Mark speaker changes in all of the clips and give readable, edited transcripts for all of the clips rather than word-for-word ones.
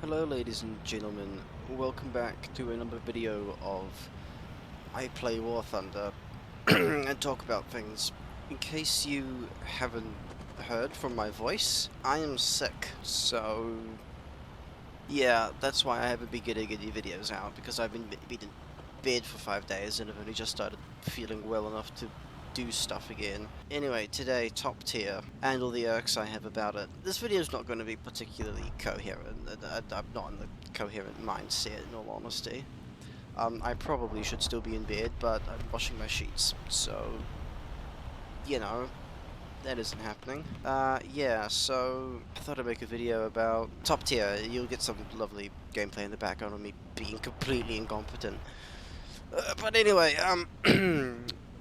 Speaker 1: Hello ladies and gentlemen, welcome back to another video of I Play War Thunder and talk about things. In case you haven't heard from my voice, I am sick, so yeah, that's why I haven't been getting any videos out, because I've been in bed for 5 days and I've only just started feeling well enough to do stuff again. Anyway, today, top tier, and all the irks I have about it. This video is not going to be particularly coherent. I'm not in the coherent mindset, in all honesty. I probably should still be in bed, but I'm washing my sheets, so, you know, that isn't happening. Yeah, so I thought I'd make a video about top tier. You'll get some lovely gameplay in the background of me being completely incompetent. But anyway,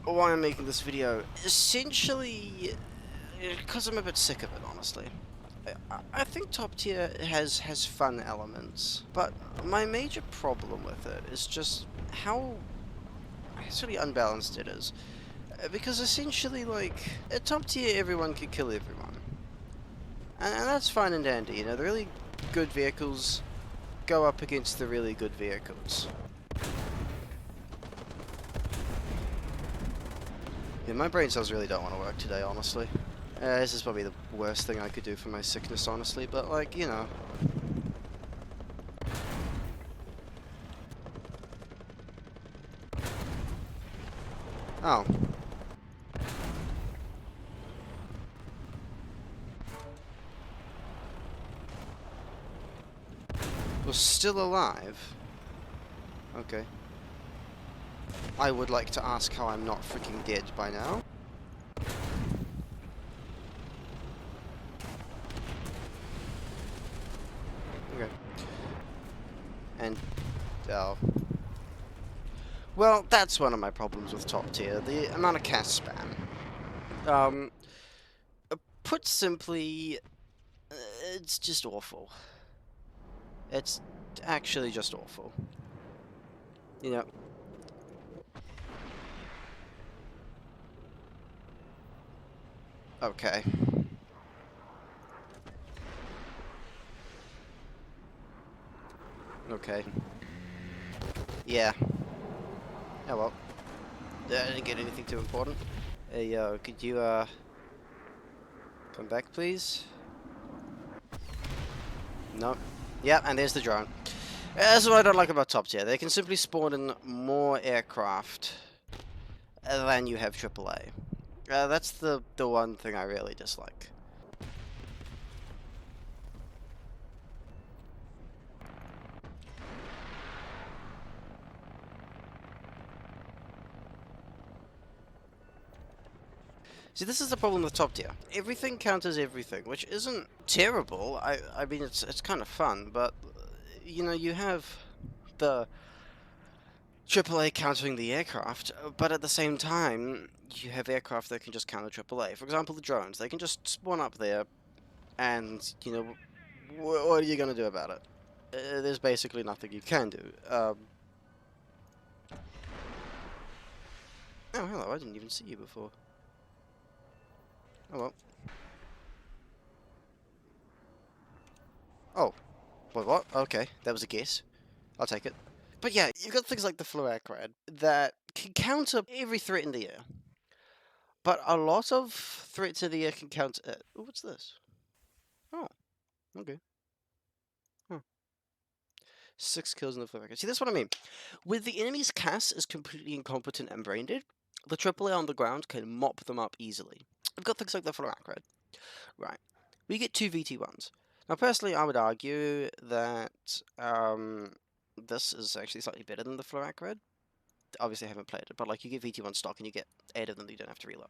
Speaker 1: why I'm making this video, essentially, because I'm a bit sick of it, honestly. I think top tier has fun elements, but my major problem with it is just how sort of unbalanced it is. Because essentially, like, at top tier, everyone can kill everyone. And that's fine and dandy, you know, the really good vehicles go up against the really good vehicles. Yeah, my brain cells really don't want to work today, honestly. This is probably the worst thing I could do for my sickness, honestly, but, like, you know. Oh. We're still alive? Okay. I would like to ask how I'm not freaking dead by now. Okay. And, oh. Well, that's one of my problems with top tier, the amount of CAS spam. Put simply, it's just awful. It's actually just awful. You know. Okay. Okay. Yeah. Oh well. I didn't get anything too important. Hey, yo, could you, come back, please? No. Yeah, and there's the drone. That's what I don't like about top tier. They can simply spawn in more aircraft than you have AAA. That's the one thing I really dislike. See, this is the problem with top tier. Everything counters everything, which isn't terrible. I mean, it's kind of fun, but you know, you have the AAA countering the aircraft, but at the same time, you have aircraft that can just counter AAA. For example, the drones. They can just spawn up there, and, you know, what are you going to do about it? There's basically nothing you can do. Oh, hello, I didn't even see you before. Oh, well. Oh. Wait, what? Okay, that was a guess. I'll take it. But yeah, you've got things like the Fluacrad that can counter every threat in the air. But a lot of threats in the air can counter it. Oh, what's this? Oh, okay. Huh. 6 kills in the Fluacrad. See, that's what I mean. With the enemy's CAS is completely incompetent and brain dead, the AAA on the ground can mop them up easily. We've got things like the Fluacrad. Right. We get 2 VT1s. Now, personally, I would argue that this is actually slightly better than the Fluacrad. Obviously, I haven't played it, but like you get VT1 stock and you get 8 of them, you don't have to reload.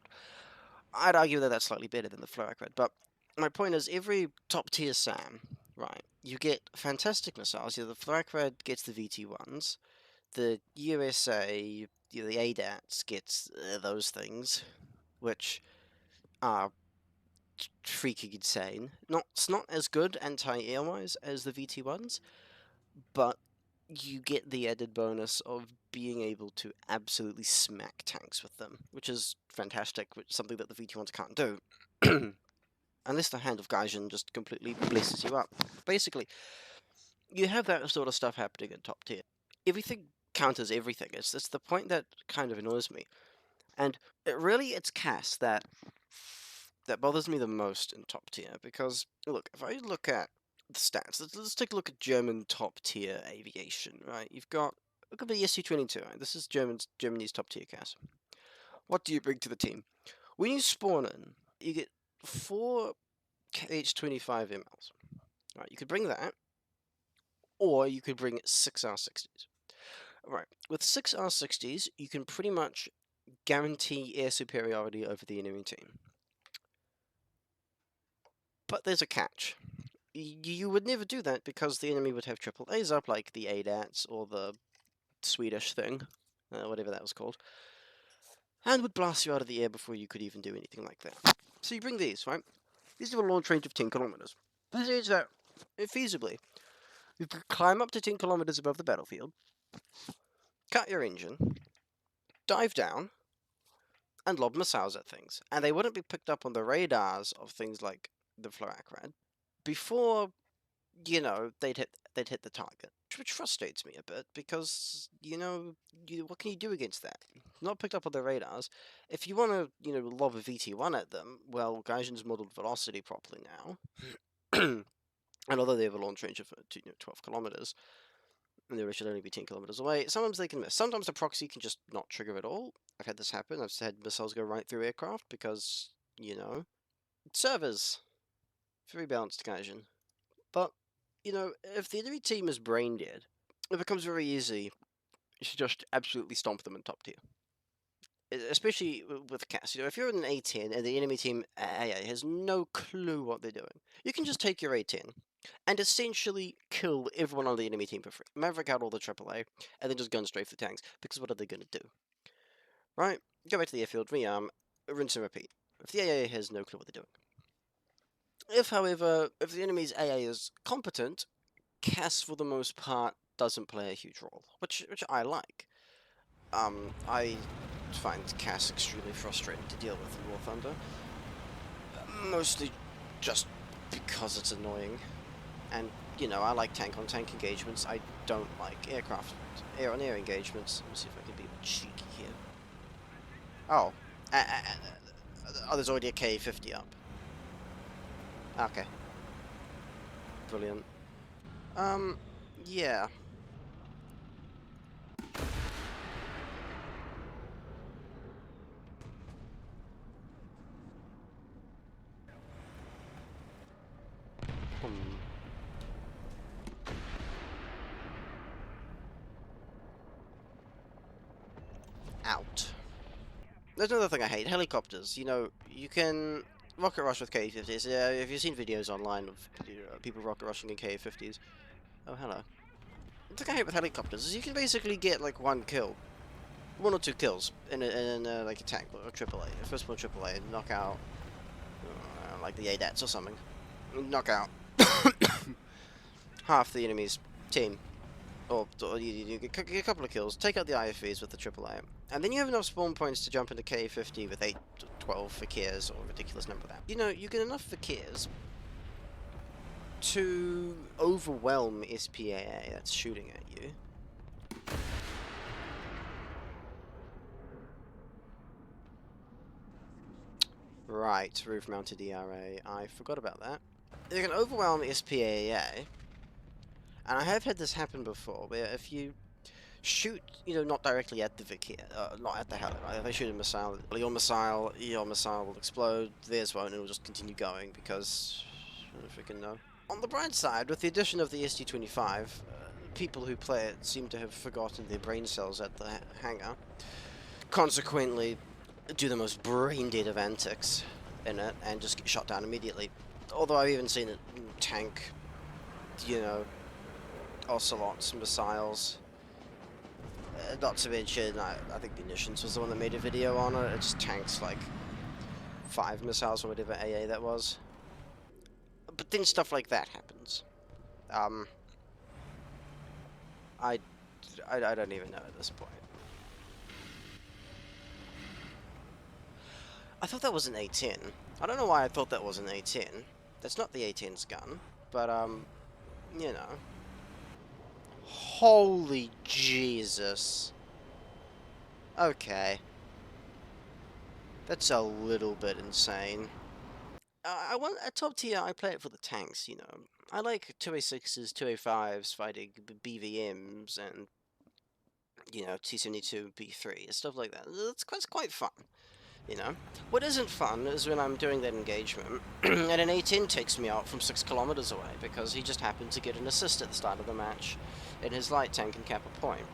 Speaker 1: I'd argue that that's slightly better than the Fluacrad, but my point is, every top tier SAM, right, you get fantastic missiles. The Fluacrad gets the VT1s, the USA, the ADATs gets those things, which are freaking insane. It's not as good anti-air wise as the VT1s, but you get the added bonus of being able to absolutely smack tanks with them, which is fantastic, which is something that the VT1s can't do. Unless the Hand of Gaijin just completely blesses you up. Basically, you have that sort of stuff happening in top tier. Everything counters everything. It's the point that kind of annoys me. And it's CAS that bothers me the most in top tier, because look, if I look at the stats, let's take a look at German top tier aviation, right? You've got, look at the SC-22, right? This is Germany's top tier CAS. What do you bring to the team? When you spawn in, you get 4 H-25 MLs. Right, you could bring that, or you could bring 6 R-60s. Right, with 6 R-60s, you can pretty much guarantee air superiority over the enemy team. But there's a catch. You would never do that because the enemy would have AAAs up, like the ADATs or the Swedish thing, whatever that was called, and would blast you out of the air before you could even do anything like that. So you bring these, right? These have a launch range of 10 kilometers. This means that, feasibly, you could climb up to 10 kilometers above the battlefield, cut your engine, dive down, and lob missiles at things. And they wouldn't be picked up on the radars of things like the Flak-Rad before, you know, they'd hit the target. Which frustrates me a bit, because, you know, what can you do against that? Not picked up on the radars. If you want to, you know, lob a VT-1 at them, well, Gaijin's modeled velocity properly now. And although they have a launch range of 12 kilometers, and they should only be 10 kilometers away, sometimes they can miss. Sometimes the proxy can just not trigger at all. I've had this happen. I've had missiles go right through aircraft because, you know, servers. Very balanced Gaijin. But, you know, if the enemy team is brain dead, it becomes very easy to just absolutely stomp them in top tier. Especially with CAS. You know, if you're in an A10 and the enemy team AA has no clue what they're doing, you can just take your A10 and essentially kill everyone on the enemy team for free. Maverick out all the AAA, and then just gun strafe the tanks, because what are they going to do? Right? Go back to the airfield, rearm, rinse and repeat. If the AA has no clue what they're doing. If, however, if the enemy's AA is competent, CAS, for the most part, doesn't play a huge role, which I like. I find CAS extremely frustrating to deal with in War Thunder. Mostly just because it's annoying. And, you know, I like tank-on-tank engagements. I don't like aircraft, air-on-air engagements. Let me see if I can be cheeky here. Oh. Oh, there's already a K-50 up. Okay. Brilliant. Yeah. Out. There's another thing I hate. Helicopters. You know, you can rocket rush with K-50s. If you've seen videos online of people rocket rushing in K-50s. Oh, hello. The thing I hate with helicopters is you can basically get, like, 1 kill. 1 or 2 kills in like, a tank or a AAA. First one AAA, and knock out, like, the ADATs or something. Knock out half the enemy's team. Or you get a couple of kills, take out the IFVs with the AAA, and then you have enough spawn points to jump into K-50 with 8, 12 Fakirs, or a ridiculous number of that. You know, you get enough Fakirs to overwhelm SPAA that's shooting at you. Right, roof-mounted ERA. I forgot about that. You can overwhelm SPAA, and I have had this happen before, where if you shoot, you know, not directly at the Fakir, not at the heli, right? If I shoot a missile, your missile will explode, theirs won't, and it will just continue going, because, I don't freaking know. On the bright side, with the addition of the SD-25, people who play it seem to have forgotten their brain cells at the hangar. Consequently, do the most brain-dead of antics in it, and just get shot down immediately. Although I've even seen it tank, you know, ocelots, missiles. Not to mention, I think Munitions was the one that made a video on it. It just tanks like 5 missiles or whatever AA that was. But then stuff like that happens. I don't even know at this point. I thought that was an A10. I don't know why I thought that was an A10. That's not the A10's gun, but, you know. Holy Jesus. Okay. That's a little bit insane. I want at top tier. I play it for the tanks. You know, I like 2A6s, 2A5s fighting BVMs, and you know T72, B3, and stuff like that. It's quite fun. You know, what isn't fun is when I'm doing that engagement and an A10 takes me out from 6 kilometers away because he just happened to get an assist at the start of the match, and his light tank can cap a point.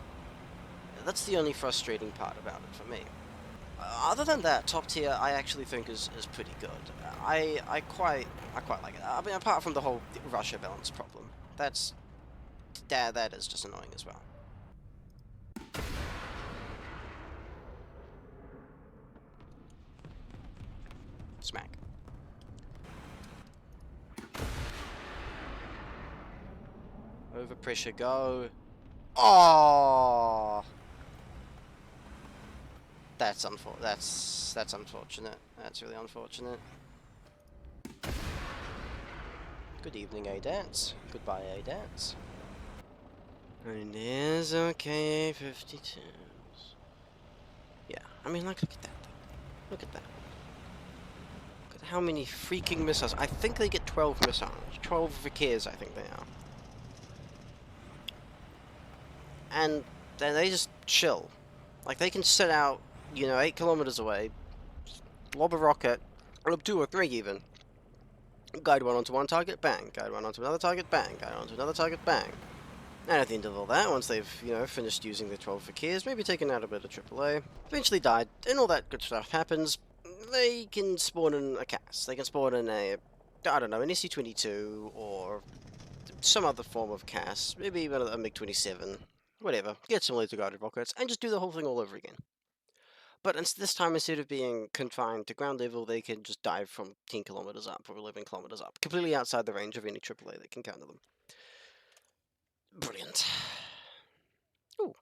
Speaker 1: That's the only frustrating part about it for me. Other than that, top tier I actually think is pretty good. I quite like it. I mean, apart from the whole Russia balance problem, that is just annoying as well. Smack. Overpressure, go. Oh, that's unfortunate. That's really unfortunate. Good evening, A-Dance. Goodbye, A-Dance. And there's okay 52s. Yeah, I mean, like, look at that. Look at that. Look at how many freaking missiles. I think they get 12 missiles. 12 Vickers, I think they are. And then they just chill. Like, they can sit out, you know, 8 kilometers away, lob a rocket, or lob 2 or 3 even. Guide one onto one target, bang. Guide one onto another target, bang. Guide onto another target, bang. And at the end of all that, once they've, you know, finished using the 12 Vickers, maybe taken out a bit of AAA, eventually died, and all that good stuff happens, they can spawn in a CAS. They can spawn in a, I don't know, an SC-22, or some other form of CAS, maybe even a MiG-27, whatever. Get some laser guided rockets, and just do the whole thing all over again. But this time, instead of being confined to ground level, they can just dive from 10 kilometers up or 11 kilometers up, completely outside the range of any AAA that can counter them. Brilliant. Ooh,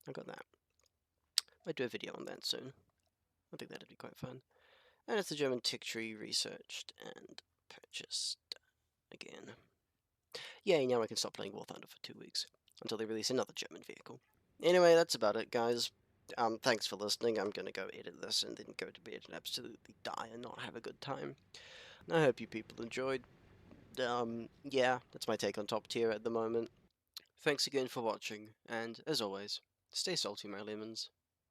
Speaker 1: I got that. Might do a video on that soon. I think that'd be quite fun. And it's the German tech tree researched and purchased again. Yay, now I can stop playing War Thunder for 2 weeks until they release another German vehicle. Anyway, that's about it, guys. Thanks for listening. I'm gonna go edit this and then go to bed and absolutely die and not have a good time. I hope you people enjoyed. Yeah, that's my take on top tier at the moment. Thanks again for watching, and as always, stay salty, my lemons.